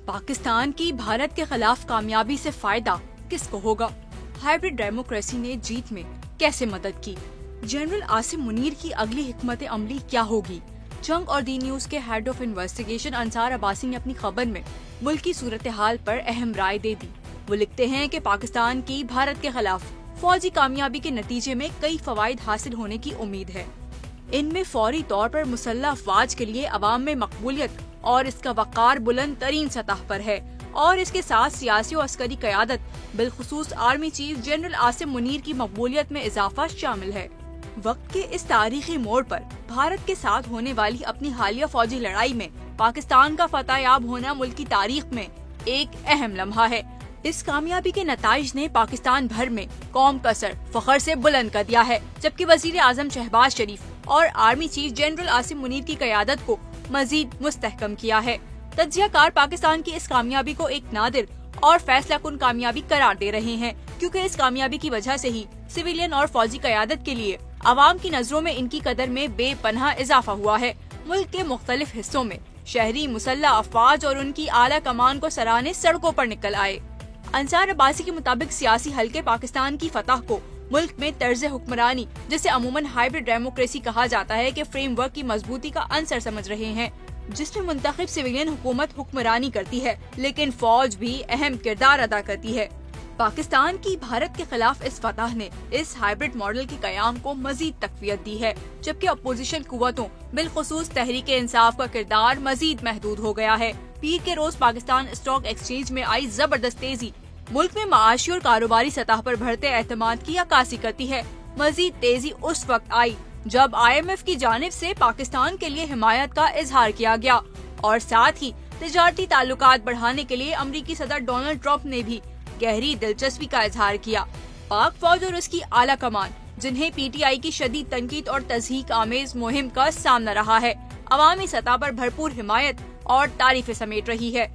पाकिस्तान की भारत के खिलाफ कामयाबी से फायदा किसको होगा? हाइब्रिड डेमोक्रेसी ने जीत में कैसे मदद की? जनरल आसिम मुनीर की अगली हिकमत अमली क्या होगी? जंग और दी न्यूज के head of investigation Ansar Abbasi ने अपनी खबर में मुल्क की सूरत हाल पर अहम राय दे दी। वो लिखते हैं कि पाकिस्तान की भारत के खिलाफ फौजी कामयाबी के नतीजे में कई फवाइद हासिल होने की उम्मीद है। इनमें फौरी तौर पर मुसल्लह अफवाज के लिए अवाम में मकबूलियत और इसका वक़ार बुलंद तरीन सतह पर है और इसके साथ सियासी और अस्करी क़यादत बिलखुसूस army chief general Asim Munir की मकबूलियत में इजाफा शामिल है। वक्त के इस तारीखी मोड़ पर भारत के साथ होने वाली अपनी हालिया फौजी लड़ाई में पाकिस्तान का फतहयाब होना मुल्क की तारीख में एक अहम लम्हा है। इस कामयाबी के नताइज ने पाकिस्तान भर में कौम का सर फखर से बुलंद कर दिया है, जबकि वजीर आजम शहबाज शरीफ और army chief general Asim Munir की क़यादत को मजीद मुस्तहकम किया है। तज्जियाकार पाकिस्तान की इस कामयाबी को एक नादिर और फैसला कुन कामयाबी करार दे रहे हैं, क्योंकि इस कामयाबी की वजह से ही सिविलियन और फौजी क़यादत के लिए आवाम की नजरों में इनकी कदर में बेपनाह इजाफा हुआ है। मुल्क के मुख्तलिफ हिस्सों में शहरी मुसल्लह अफवाज और उनकी आला कमान को सराहने सड़कों पर निकल आए। अंसार अब्बासी के मुताबिक सियासी हल्के पाकिस्तान की फतह को मुल्क में तर्ज हुक्मरानी, जिसे अमूमन हाइब्रिड डेमोक्रेसी कहा जाता है, के फ्रेमवर्क की मजबूती का अंसर समझ रहे हैं, जिसमें मुंतखब सिविलियन हुकूमत हुक्मरानी करती है, लेकिन फौज भी अहम किरदार अदा करती है। पाकिस्तान की भारत के खिलाफ इस फतह ने इस हाइब्रिड मॉडल के कयाम को मजीद तकवीयत दी है, जबकि अपोजिशन कुव्वतों बिलखुसूस तहरीक इंसाफ का किरदार मजीद महदूद हो गया है। पीर के रोज पाकिस्तान स्टॉक एक्सचेंज में आई जबरदस्त तेजी मुल्क में माशी और कारोबारी सतह पर बढ़ते एतमाद की अक्कासी करती है। मजीद तेजी उस वक्त आई जब IMF की जानिब से पाकिस्तान के लिए हिमायत का इजहार किया गया और साथ ही तिजारती ताल्लुकात बढ़ाने के लिए अमरीकी सदर डोनाल्ड ट्रंप ने भी गहरी दिलचस्पी का इजहार किया। पाक फौज और उसकी आला कमान, जिन्हें PTI की शदीद तनकीद और तज़हीक आमेज मुहिम का सामना रहा है, अवामी सतह पर भरपूर हिमायत और तारीफें समेट रही है।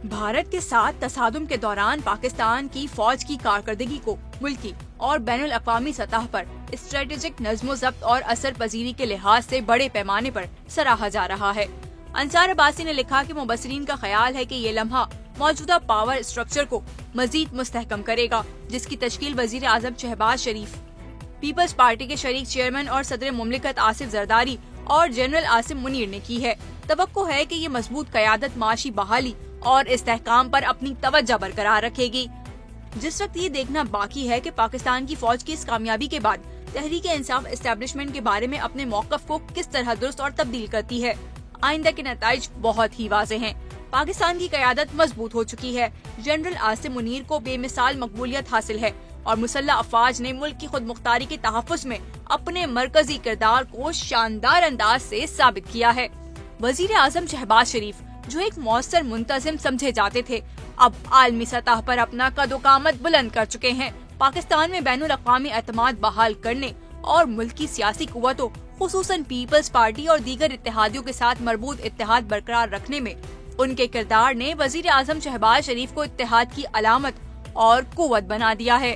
भारत के साथ तसादुम के दौरान पाकिस्तान की फौज की कारकर्दगी को मुल्की और बैनुल अक़वामी सतह पर स्ट्रेटेजिक नज़्मो ज़ब्त और असर पजीरी के लिहाज से बड़े पैमाने पर सराहा जा रहा है। अंसार अब्बासी ने लिखा कि मुबस्सिरीन का ख्याल है कि ये लम्हा मौजूदा पावर स्ट्रक्चर को मजीद मुस्तहकम करेगा, जिसकी तश्कील वजीर आजम शहबाज शरीफ, पीपल्स पार्टी के शरीक चेयरमैन और सदर मुमलिकत आसिफ जरदारी और जनरल आसिम मुनीर ने की है। तवक्को है कि ये मजबूत क़यादत माशी बहाली और इस्तेहकाम पर अपनी तवज्जो बरकरार रखेगी। जिस वक्त ये देखना बाकी है कि पाकिस्तान की फौज की इस कामयाबी के बाद तहरीक इंसाफ एस्टेब्लिशमेंट के बारे में अपने मौक़िफ़ को किस तरह दुरुस्त और तब्दील करती है। आइंदा के नताइज बहुत ही वाज़ेह हैं। पाकिस्तान की क़यादत मजबूत हो चुकी है। जनरल आसिम मुनीर को बेमिसाल मकबूलियत हासिल है और मुसल्लह अफवाज ने मुल्क की खुद मुख्तारी के तहफ़्फ़ुज़ में अपने मरकजी किरदार को शानदार अंदाज से साबित किया है। वजीर आजम शहबाज शरीफ, जो एक मौसर मुंतज़िम समझे जाते थे, अब आलमी सतह पर अपना कदोकामत बुलंद कर चुके हैं। पाकिस्तान में बैनुल अक़वामी एतमाद बहाल करने और मुल्क की सियासी कुव्वतों, खुसूसन पीपल्स पार्टी और दीगर इत्तेहादियों के साथ मरबूत इत्तेहाद बरकरार रखने में उनके किरदार ने वजीर आजम शहबाज शरीफ को इत्तेहाद की अलामत और कुव्वत बना दिया है।